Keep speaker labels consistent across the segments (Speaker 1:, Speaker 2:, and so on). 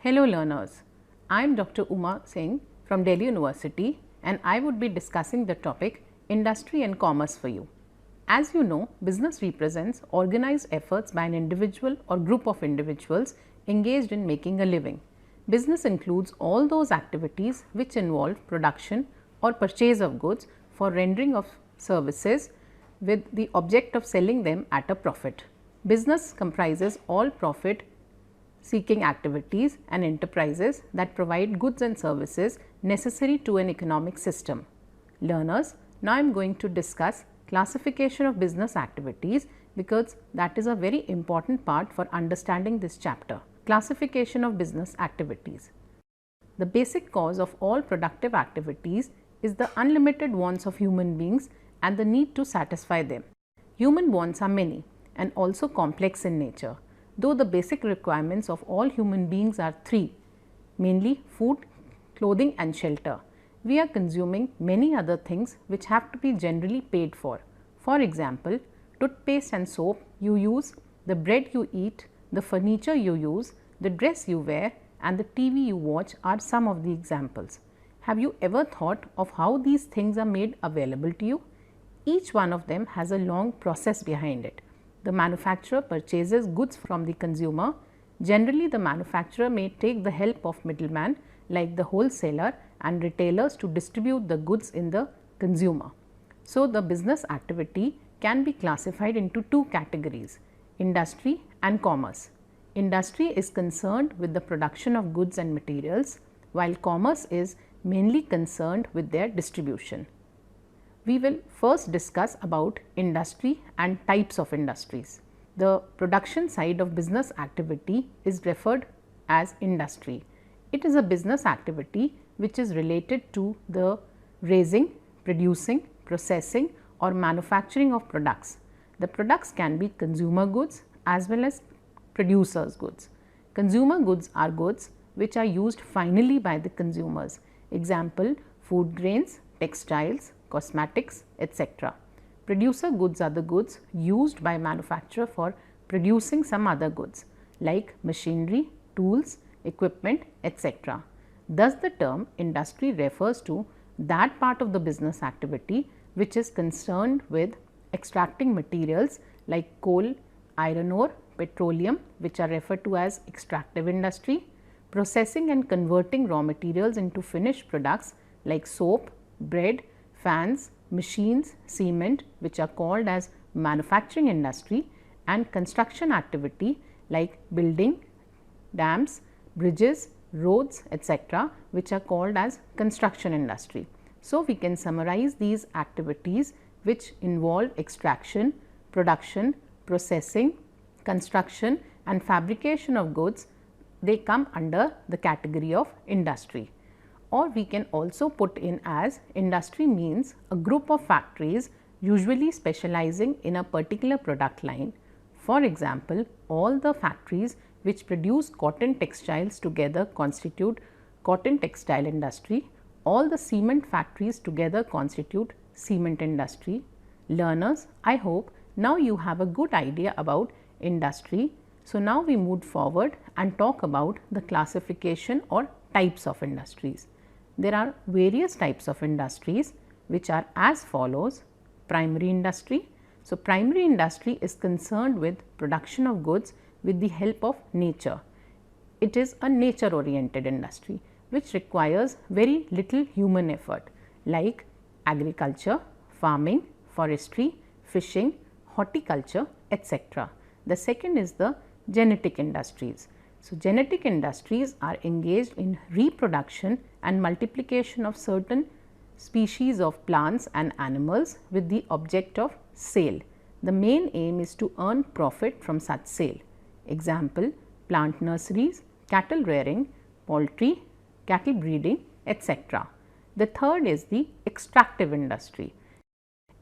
Speaker 1: Hello learners, I am Dr. Uma Singh from Delhi University and I would be discussing the topic Industry and Commerce for you. As you know, business represents organized efforts by an individual or group of individuals engaged in making a living. Business includes all those activities which involve production or purchase of goods for rendering of services with the object of selling them at a profit. Business comprises all profit seeking activities and enterprises that provide goods and services necessary to an economic system. Learners, now I am going to discuss classification of business activities because that is a very important part for understanding this chapter. Classification of business activities. The basic cause of all productive activities is the unlimited wants of human beings and the need to satisfy them. Human wants are many and also complex in nature. Though the basic requirements of all human beings are three, mainly food, clothing and shelter, we are consuming many other things which have to be generally paid for. For example, toothpaste and soap you use, the bread you eat, the furniture you use, the dress you wear and the TV you watch are some of the examples. Have you ever thought of how these things are made available to you? Each one of them has a long process behind it. The manufacturer purchases goods from the consumer. Generally, the manufacturer may take the help of middlemen like the wholesaler and retailers to distribute the goods in the consumer. So, the business activity can be classified into two categories, industry and commerce. Industry is concerned with the production of goods and materials, while commerce is mainly concerned with their distribution. We will first discuss about industry and types of industries. The production side of business activity is referred as industry. It is a business activity which is related to the raising, producing, processing or manufacturing of products. The products can be consumer goods as well as producers' goods. Consumer goods are goods which are used finally by the consumers. Example, food grains, textiles, cosmetics, etc. Producer goods are the goods used by manufacturer for producing some other goods like machinery, tools, equipment, etc. Thus, the term industry refers to that part of the business activity which is concerned with extracting materials like coal, iron ore, petroleum which are referred to as extractive industry, processing and converting raw materials into finished products like soap, bread, fans, machines, cement which are called as manufacturing industry and construction activity like building, dams, bridges, roads etc. which are called as construction industry. So, we can summarize these activities which involve extraction, production, processing, construction and fabrication of goods, they come under the category of industry. Or we can also put in as industry means a group of factories usually specializing in a particular product line. For example, all the factories which produce cotton textiles together constitute cotton textile industry. All the cement factories together constitute cement industry. Learners, I hope now you have a good idea about industry. So, now we move forward and talk about the classification or types of industries. There are various types of industries which are as follows. Primary industry. So, primary industry is concerned with production of goods with the help of nature. It is a nature oriented industry which requires very little human effort like agriculture, farming, forestry, fishing, horticulture, etc. The second is the genetic industries. So, genetic industries are engaged in reproduction and multiplication of certain species of plants and animals with the object of sale. The main aim is to earn profit from such sale. Example, plant nurseries, cattle rearing, poultry, cattle breeding, etc. The third is the extractive industry.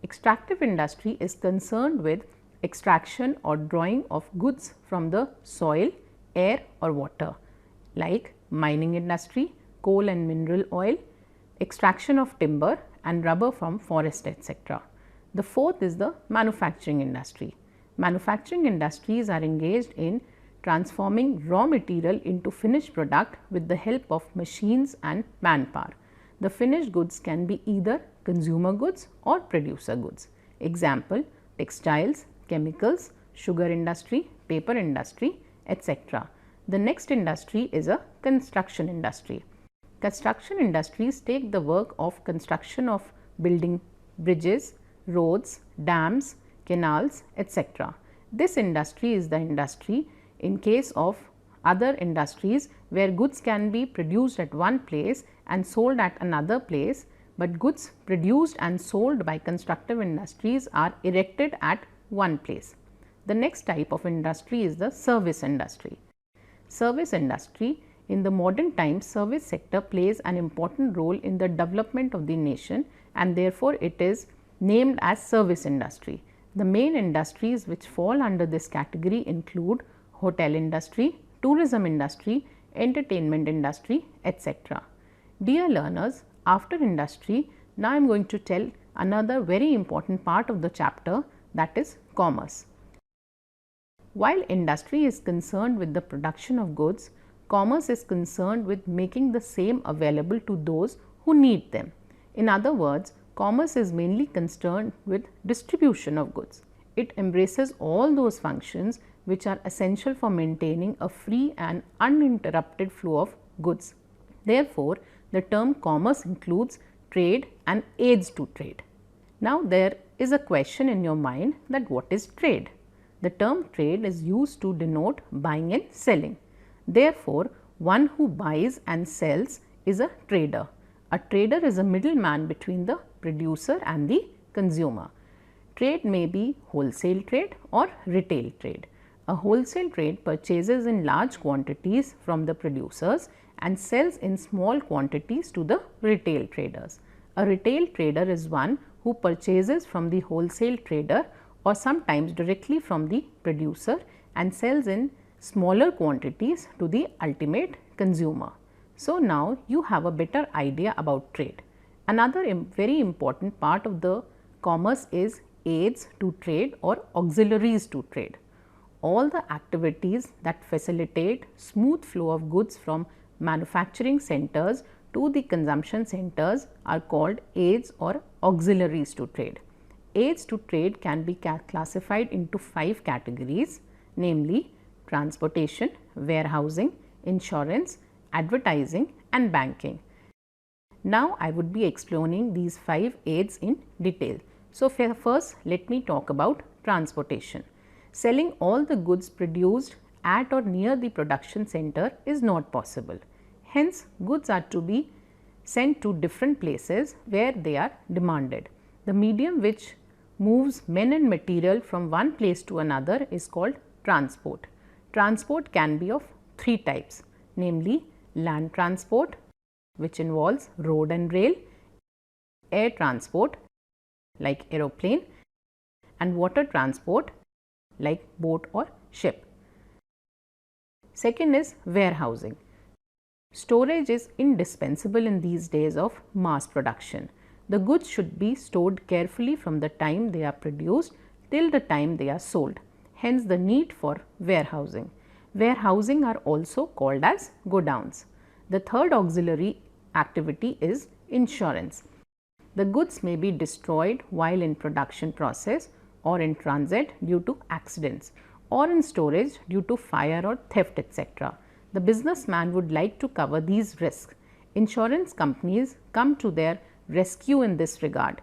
Speaker 1: Extractive industry is concerned with extraction or drawing of goods from the soil, air or water like mining industry, coal and mineral oil, extraction of timber and rubber from forest etc. The fourth is the manufacturing industry. Manufacturing industries are engaged in transforming raw material into finished product with the help of machines and manpower. The finished goods can be either consumer goods or producer goods. Example, textiles, chemicals, sugar industry, paper industry, etc. The next industry is a construction industry. Construction industries take the work of construction of building bridges, roads, dams, canals, etc. This industry is the industry in case of other industries where goods can be produced at one place and sold at another place, but goods produced and sold by constructive industries are erected at one place. The next type of industry is the service industry. Service industry, in the modern times, service sector plays an important role in the development of the nation, and therefore it is named as service industry. The main industries which fall under this category include hotel industry, tourism industry, entertainment industry, etc. Dear learners, after industry, now I am going to tell another very important part of the chapter, that is commerce. While industry is concerned with the production of goods, commerce is concerned with making the same available to those who need them. In other words, commerce is mainly concerned with distribution of goods. It embraces all those functions which are essential for maintaining a free and uninterrupted flow of goods. Therefore, the term commerce includes trade and aids to trade. Now, there is a question in your mind that what is trade? The term trade is used to denote buying and selling. Therefore, one who buys and sells is a trader. A trader is a middleman between the producer and the consumer. Trade may be wholesale trade or retail trade. A wholesale trade purchases in large quantities from the producers and sells in small quantities to the retail traders. A retail trader is one who purchases from the wholesale trader or sometimes directly from the producer and sells in smaller quantities to the ultimate consumer. So, now you have a better idea about trade. Another very important part of the commerce is aids to trade or auxiliaries to trade. All the activities that facilitate smooth flow of goods from manufacturing centers to the consumption centers are called aids or auxiliaries to trade. Aids to trade can be classified into 5 categories, namely transportation, warehousing, insurance, advertising and banking. Now, I would be explaining these 5 aids in detail. So, first let me talk about transportation. Selling all the goods produced at or near the production center is not possible. Hence, goods are to be sent to different places where they are demanded. The medium which moves men and material from one place to another is called transport. Transport can be of 3 types, namely land transport, which involves road and rail, air transport like aeroplane, and water transport like boat or ship. Second is warehousing. Storage is indispensable in these days of mass production. The goods should be stored carefully from the time they are produced till the time they are sold. Hence, the need for warehousing. Warehousing are also called as godowns. The third auxiliary activity is insurance. The goods may be destroyed while in production process or in transit due to accidents or in storage due to fire or theft, etc. The businessman would like to cover these risks. Insurance companies come to their rescue in this regard.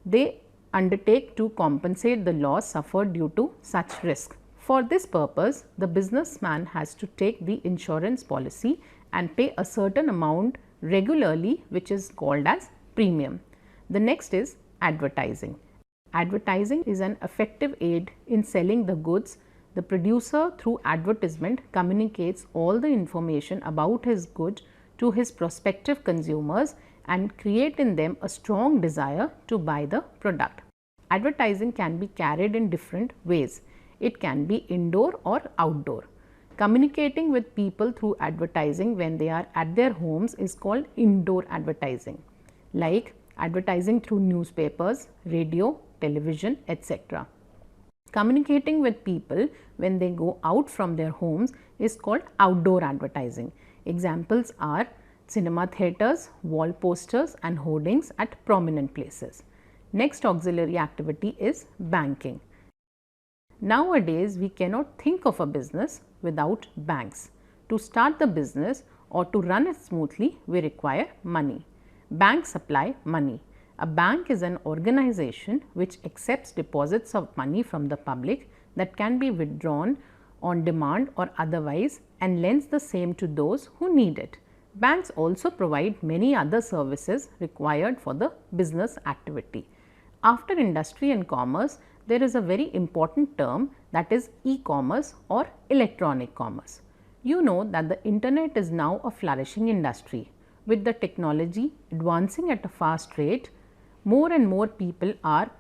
Speaker 1: They undertake to compensate the loss suffered due to such risk. For this purpose, the businessman has to take the insurance policy and pay a certain amount regularly, which is called as premium. The next is advertising. Advertising is an effective aid in selling the goods. The producer, through advertisement, communicates all the information about his good to his prospective consumers and create in them a strong desire to buy the product. Advertising can be carried in different ways. It can be indoor or outdoor. Communicating with people through advertising when they are at their homes is called indoor advertising, like advertising through newspapers, radio, television, etc. Communicating with people when they go out from their homes is called outdoor advertising. Examples are cinema theatres, wall posters and hoardings at prominent places. Next auxiliary activity is banking. Nowadays, we cannot think of a business without banks. To start the business or to run it smoothly, we require money. Banks supply money. A bank is an organization which accepts deposits of money from the public that can be withdrawn on demand or otherwise and lends the same to those who need it. Banks also provide many other services required for the business activity. After industry and commerce, there is a very important term, that is e-commerce or electronic commerce. You know that the internet is now a flourishing industry. With the technology advancing at a fast rate, more and more people are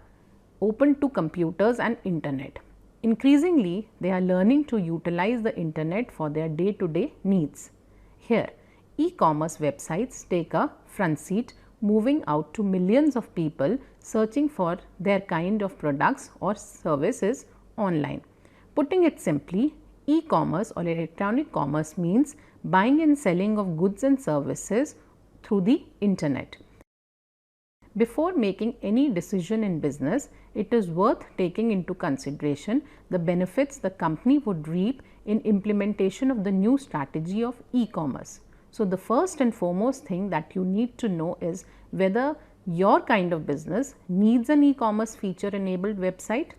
Speaker 1: open to computers and internet. Increasingly, they are learning to utilize the internet for their day-to-day needs. Here, e-commerce websites take a front seat, moving out to millions of people searching for their kind of products or services online. Putting it simply, e-commerce or electronic commerce means buying and selling of goods and services through the internet. Before making any decision in business, it is worth taking into consideration the benefits the company would reap in implementation of the new strategy of e-commerce. So, the first and foremost thing that you need to know is whether your kind of business needs an e-commerce feature enabled website.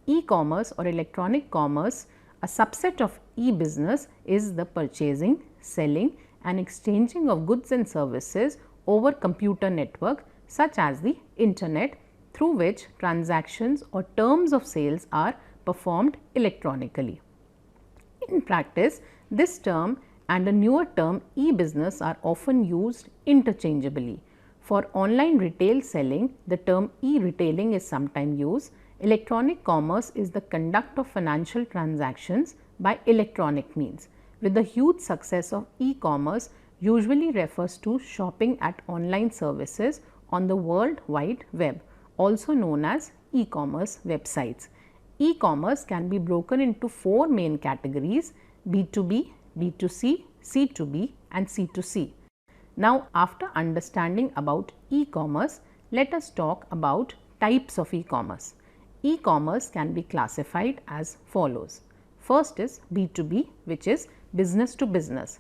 Speaker 1: E-commerce or electronic commerce, a subset of e-business, is the purchasing, selling and exchanging of goods and services over computer network such as the internet, through which transactions or terms of sales are performed electronically. In practice, this term and a newer term e-business are often used interchangeably. For online retail selling, the term e-retailing is sometimes used. Electronic commerce is the conduct of financial transactions by electronic means. With the huge success of e-commerce, usually refers to shopping at online services on the World Wide Web, also known as e-commerce websites. E-commerce can be broken into four main categories: B2B, B2C, C2B and C2C. Now, after understanding about e-commerce, let us talk about types of e-commerce. E-commerce can be classified as follows. First is B2B, which is business to business.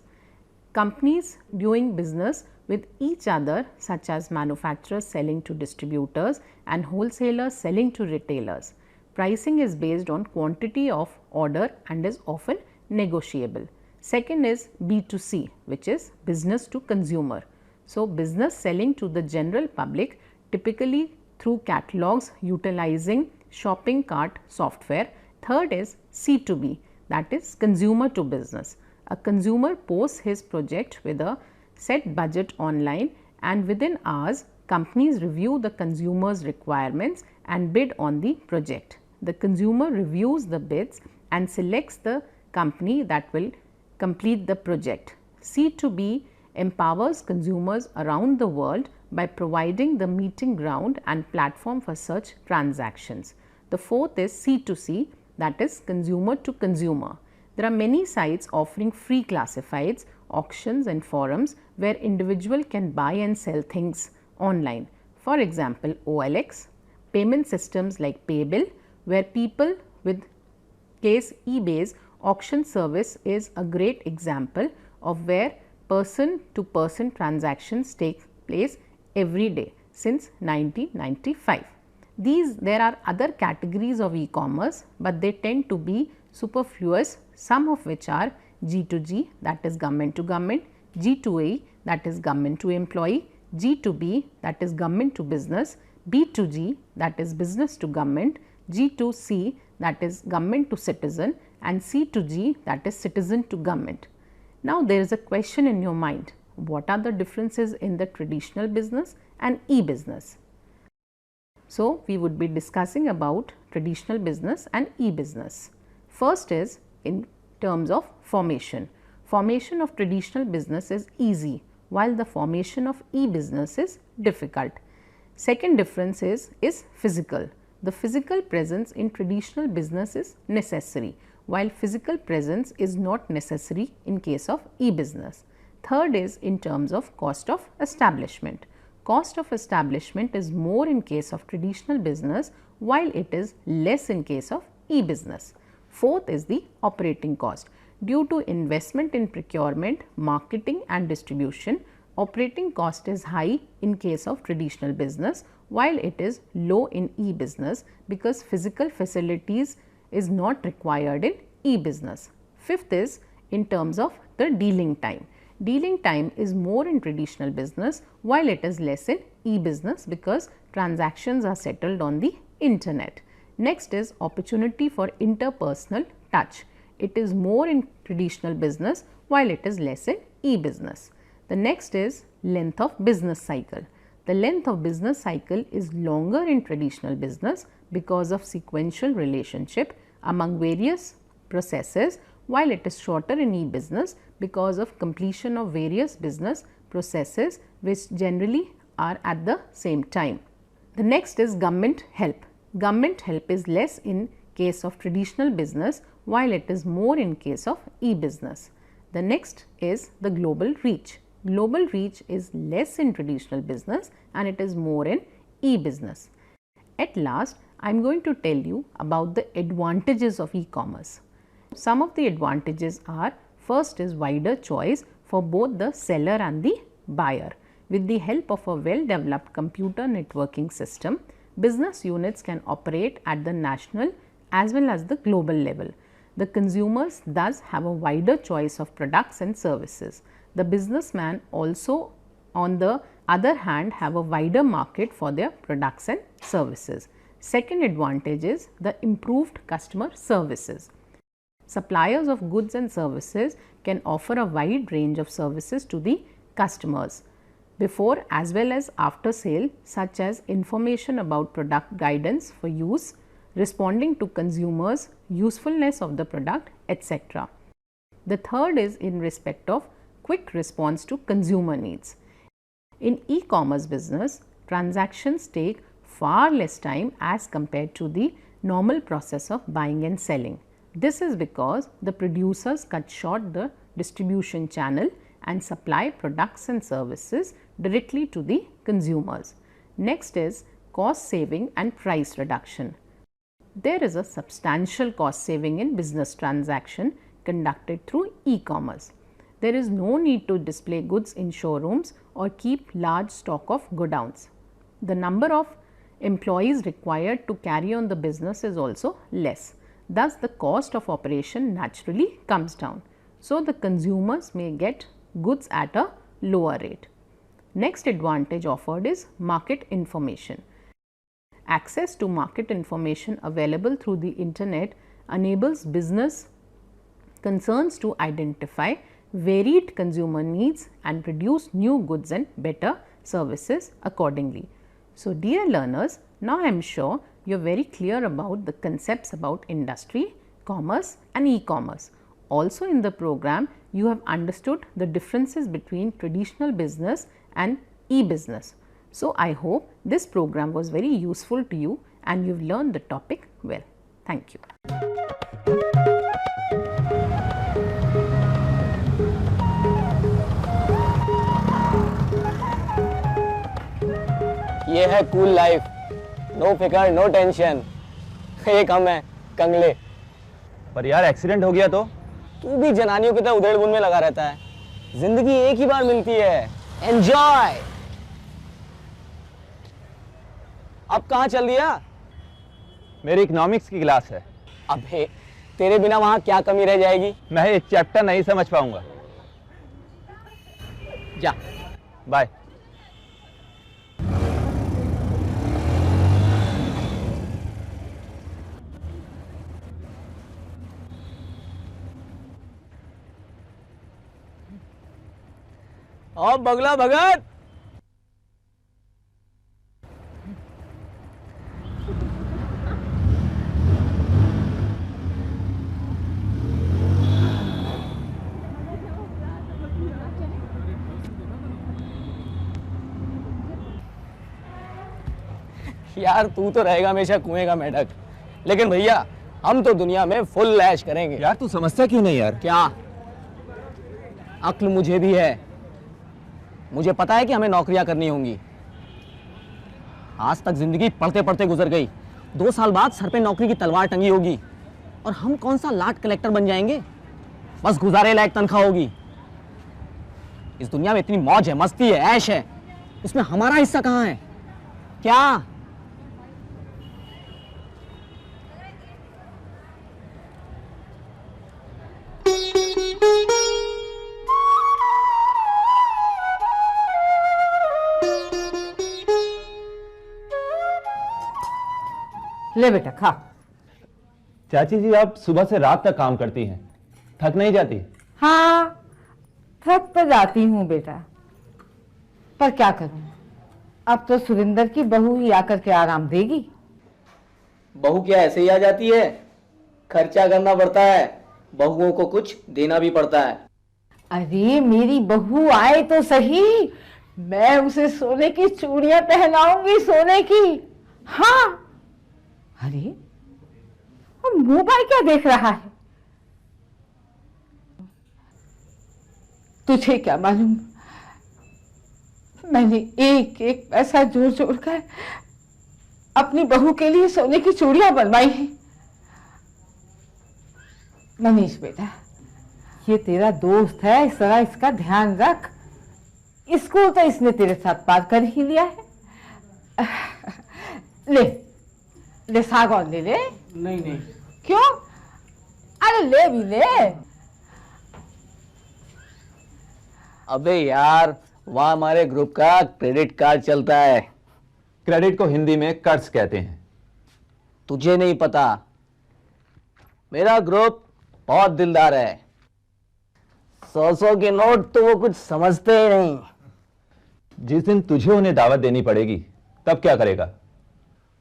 Speaker 1: Companies doing business with each other, such as manufacturers selling to distributors and wholesalers selling to retailers. Pricing is based on quantity of order and is often negotiable. Second is B2C, which is business to consumer. So, business selling to the general public, typically through catalogs utilizing shopping cart software. Third is C2B, that is consumer to business. A consumer posts his project with a set budget online, and within hours companies review the consumer's requirements and bid on the project. The consumer reviews the bids and selects the company that will complete the project. C2B empowers consumers around the world by providing the meeting ground and platform for such transactions. The fourth is C2C, that is consumer to consumer. There are many sites offering free classifieds, auctions and forums where individual can buy and sell things online. For example, OLX, payment systems like Paybill, where people with case eBay's auction service is a great example of where person to person transactions take place every day since 1995. There are other categories of e-commerce, but they tend to be superfluous, some of which are G2G, that is government to government, G2A, that is government to employee, G2B, that is government to business, B2G, that is business to government, G2C, that is government to citizen, and C2G, that is citizen to government. Now, there is a question in your mind: what are the differences in the traditional business and e-business? So, we would be discussing about traditional business and e-business. First is in terms of formation. Formation of traditional business is easy, while the formation of e-business is difficult. Second difference is physical. the physical presence in traditional business is necessary, while physical presence is not necessary in case of e-business. Third is in terms of cost of establishment. Cost of establishment is more in case of traditional business, while it is less in case of e-business. Fourth is the operating cost. Due to investment in procurement, marketing and distribution, operating cost is high in case of traditional business, while it is low in e-business because physical facilities is not required in e-business. Fifth is in terms of the dealing time. Dealing time is more in traditional business, while it is less in e-business because transactions are settled on the internet. Next is opportunity for interpersonal touch. It is more in traditional business, while it is less in e-business. The next is length of business cycle. The length of business cycle is longer in traditional business because of sequential relationship among various processes, while it is shorter in e-business because of completion of various business processes which generally are at the same time. The next is government help. Government help is less in case of traditional business, while it is more in case of e-business. The next is the global reach. Global reach is less in traditional business and it is more in e-business. At last, I am going to tell you about the advantages of e-commerce. Some of the advantages are: first is wider choice for both the seller and the buyer. With the help of a well developed computer networking system, business units can operate at the national as well as the global level. The consumers thus have a wider choice of products and services. The businessman also, on the other hand, have a wider market for their products and services. Second advantage is the improved customer services. Suppliers of goods and services can offer a wide range of services to the customers before as well as after sale, such as information about product guidance for use, responding to consumers, usefulness of the product, etc. The third is in respect of quick response to consumer needs. In e-commerce business, transactions take far less time as compared to the normal process of buying and selling. This is because the producers cut short the distribution channel and supply products and services directly to the consumers. Next is cost saving and price reduction. There is a substantial cost saving in business transaction conducted through e-commerce. There is no need to display goods in showrooms or keep large stock of godowns. The number of employees required to carry on the business is also less. Thus, the cost of operation naturally comes down. So, the consumers may get goods at a lower rate. Next advantage offered is market information. Access to market information available through the internet enables business concerns to identify varied consumer needs and produce new goods and better services accordingly. So, dear learners, now I am sure you are very clear about the concepts about industry, commerce and e-commerce. Also in the program, you have understood the differences between traditional business and e-business. So, I hope this program was very useful to you and you have learned the topic well. Thank you.
Speaker 2: ये है cool life, no फिकर no tension. एक हम है कंगले।
Speaker 3: पर यार accident हो गया तो?
Speaker 2: तू भी जनानियों की तरह उधेड़-बुन में लगा रहता है। जिंदगी एक ही बार मिलती है, एंजॉय। अब कहाँ चल दिया?
Speaker 3: मेरी इकोनॉमिक्स की क्लास है।
Speaker 2: अबे तेरे बिना वहाँ क्या कमी रह जाएगी?
Speaker 3: मैं एक चैप्टर नहीं समझ पाऊंगा।
Speaker 2: जा,
Speaker 3: बाय।
Speaker 2: और बगला भगत। यार तू तो रहेगा हमेशा कुएं का मेढक, लेकिन भैया हम तो दुनिया में फुल ऐश करेंगे।
Speaker 3: यार तू समझता क्यों नहीं यार?
Speaker 2: क्या? अक्ल मुझे भी है, मुझे पता है कि हमें नौकरियां करनी होंगी। आज तक जिंदगी पढ़ते पढ़ते गुजर गई, 2 साल बाद सर पे नौकरी की तलवार टंगी होगी और हम कौन सा लाट कलेक्टर बन जाएंगे, बस गुजारे लायक तनख्वाह होगी। इस दुनिया में इतनी मौज है, मस्ती है, ऐश है, उसमें हमारा हिस्सा कहाँ है? क्या?
Speaker 4: ले बेटा खा।
Speaker 3: चाची जी आप सुबह से रात तक काम करती हैं, थक नहीं जाती?
Speaker 4: हाँ थक तो जाती हूँ बेटा, पर क्या करूँ, अब तो सुरेंद्र की बहू ही आकर के आराम देगी।
Speaker 2: बहू क्या ऐसे ही आ जाती है? खर्चा करना पड़ता है, बहुओं को कुछ देना भी पड़ता है।
Speaker 4: अरे मेरी बहू आए तो सही, मैं उसे सोने की चूड़ियां पहनाऊंगी, सोने की। हाँ अरे मोबाइल क्या देख रहा है? तुझे क्या मालूम, मैंने एक एक पैसा जोड़ जोड़ कर अपनी बहू के लिए सोने की चूड़ियां बनवाई हैं। मनीष बेटा, ये तेरा दोस्त है, इस तरह इसका ध्यान रख। स्कूल तो इसने तेरे साथ पार कर ही लिया है। ले ले सागौन ले ले।
Speaker 2: नहीं नहीं।
Speaker 4: क्यों? अरे ले भी ले।
Speaker 2: अबे यार वहां हमारे ग्रुप का क्रेडिट कार्ड चलता है।
Speaker 3: क्रेडिट को हिंदी में कर्ज कहते हैं।
Speaker 2: तुझे नहीं पता, मेरा ग्रुप बहुत दिलदार है। 100 के नोट तो वो कुछ समझते ही नहीं।
Speaker 3: जिस दिन तुझे उन्हें दावत देनी पड़ेगी तब क्या करेगा?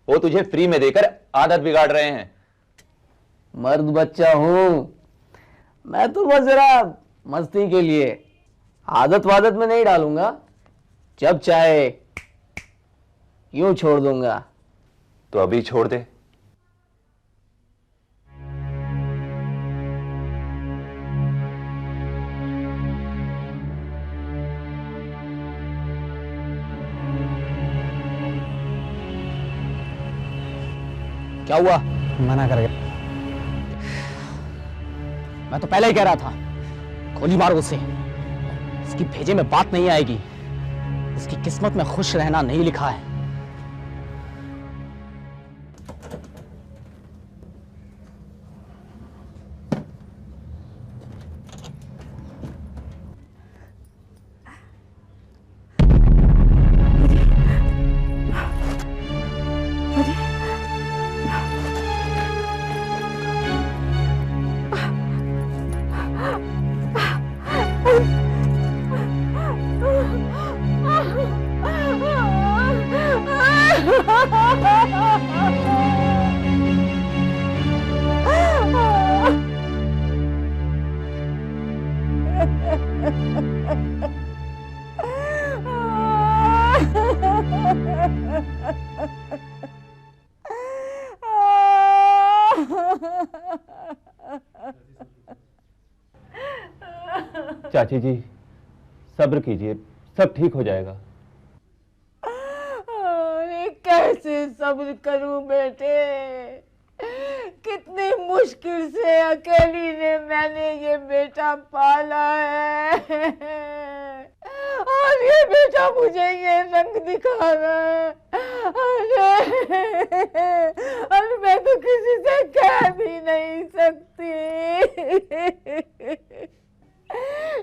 Speaker 3: वो तुझे फ्री में देकर आदत बिगाड़ रहे हैं।
Speaker 2: मर्द बच्चा हूं मैं, तो बस जरा मस्ती के लिए, आदत वादत में नहीं डालूंगा, जब चाहे यूं छोड़ दूंगा।
Speaker 3: तो अभी छोड़ दे।
Speaker 2: क्या हुआ? मना कर गया। मैं तो पहले ही कह रहा था, गोली मारो उसे, इसकी भेजे में बात नहीं आएगी, इसकी किस्मत में खुश रहना नहीं लिखा है।
Speaker 3: चाची जी सब्र कीजिए, सब ठीक हो जाएगा।
Speaker 4: अरे कैसे सब्र करूं बेटे, कितनी मुश्किल से अकेली ने मैंने ये बेटा पाला है, और ये बेटा मुझे ये रंग दिखा रहा है। अरे मैं तो किसी से कह भी नहीं सकती।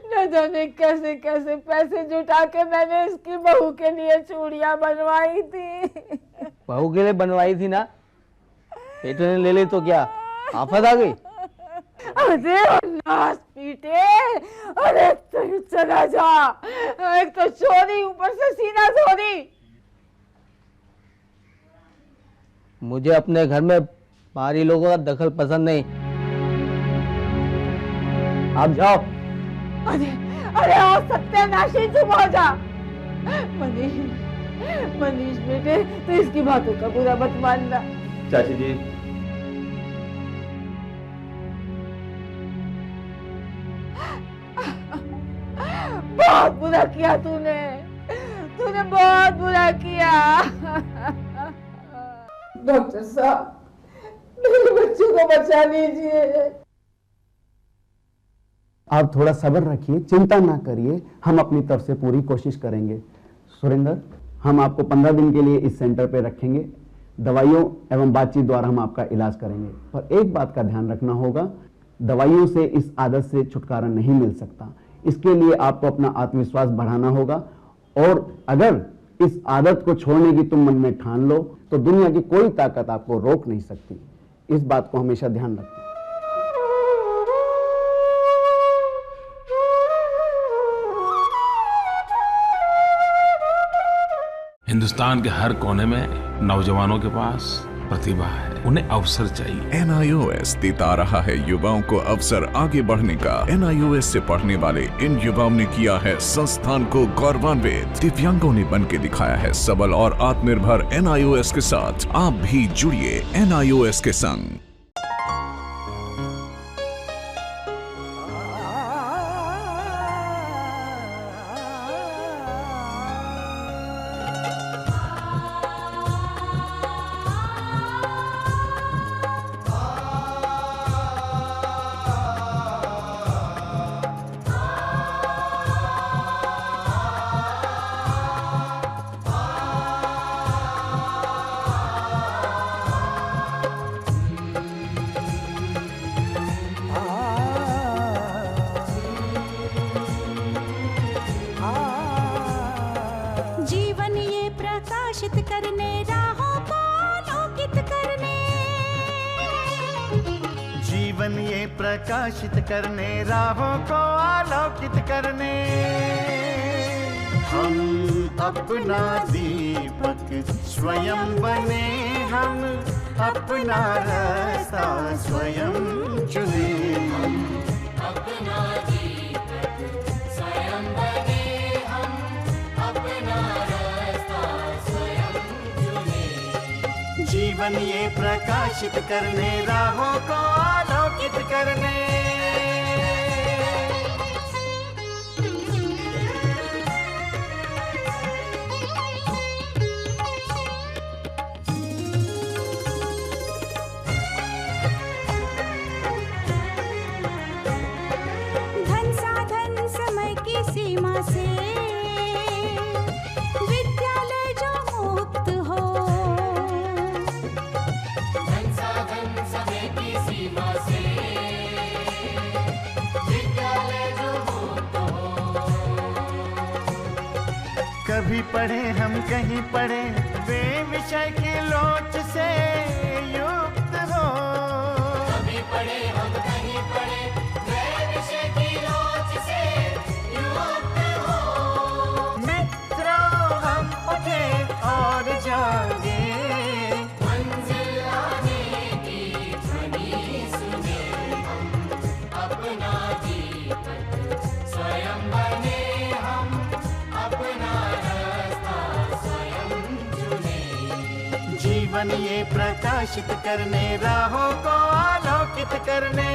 Speaker 4: न जाने कैसे कैसे पैसे जुटा के मैंने इसकी बहू के लिए चूड़ियां बनवाई थी।
Speaker 2: बहू के लिए बनवाई थी ना, बेटे ने ले ली तो क्या आफत आ गई?
Speaker 4: अरे नास पीटे, अरे तू चला जा, एक तो चोरी ऊपर से सीना चोरी।
Speaker 2: मुझे अपने घर में बाहरी लोगों का दखल पसंद नहीं, आप जाओ।
Speaker 4: अरे अरे और सत्यानाशी, चुप हो जा। मनीष मनीष बेटे, तो इसकी बातों का बुरा मत मानना।
Speaker 3: चाची जी,
Speaker 4: बहुत बुरा किया तूने, तूने बहुत बुरा किया। डॉक्टर साहब, मेरे बच्चों को बचा लीजिए।
Speaker 5: आप थोड़ा सब्र रखिए, चिंता ना करिए, हम अपनी तरफ से पूरी कोशिश करेंगे। सुरेंद्र, हम आपको 15 दिन के लिए इस सेंटर पे रखेंगे। दवाइयों एवं बातचीत द्वारा हम आपका इलाज करेंगे, पर एक बात का ध्यान रखना होगा, दवाइयों से इस आदत से छुटकारा नहीं मिल सकता। इसके लिए आपको अपना आत्मविश्वास बढ़ाना होगा, और अगर इस आदत को छोड़ने की तुम मन में ठान लो तो दुनिया की कोई ताकत आपको रोक नहीं सकती। इस बात को हमेशा ध्यान रखना।
Speaker 6: हिंदुस्तान के हर कोने में नौजवानों के पास प्रतिभा है, उन्हें अवसर चाहिए।
Speaker 7: NIOS देता रहा है युवाओं को अवसर आगे बढ़ने का। NIOS से पढ़ने वाले इन युवाओं ने किया है संस्थान को गौरवान्वित। दिव्यांगों ने बन के दिखाया है सबल और आत्मनिर्भर। NIOS के साथ आप भी जुड़िए NIOS के संग।
Speaker 8: जीवन ये प्रकाशित करने, राहों को आलोकित करने।
Speaker 9: जीवन ये प्रकाशित करने, राहों को आलोकित करने। हम अपना दीपक स्वयं बने, हम अपना रास्ता स्वयं चुने। हम अपना दीपक स्वयं बने, हम अपना रास्ता स्वयं चुने। जीवन ये प्रकाशित करने, राहों को आलोकित करने।
Speaker 8: धन साधन समय की सीमा से विद्यालय जो मुक्त हो। धन साधन समय की सीमा से विद्यालय जो मुक्त हो।
Speaker 9: कभी पढ़े हम कहीं पढ़े, वे विषय की लोच से युक्त हो। कभी पढ़े हम कहीं पढ़े, वे विषय की लोच से युक्त हो। मित्रों हम उठे और जागे, मंजिल आने की ध्वनि सुने। हम अपना दीपक स्वयं बने, हम अपना रास्ता स्वयं चुने। जीवन ये प्रकाशित करने, राहों को आलोकित करने।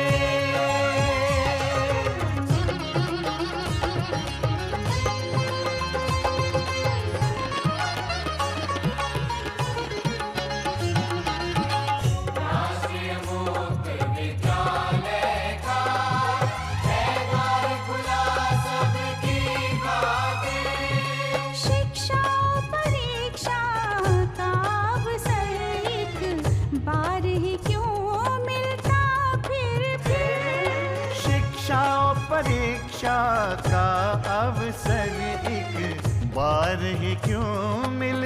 Speaker 9: राष्ट्रीय मुक्त विद्यालय का है द्वार खुला सबकी बातें।
Speaker 8: शिक्षा परीक्षा का अवसर एक बार ही क्यों मिलता फिर।
Speaker 9: शिक्षा और परीक्षा का अवसर एक बार ही क्यों मिलता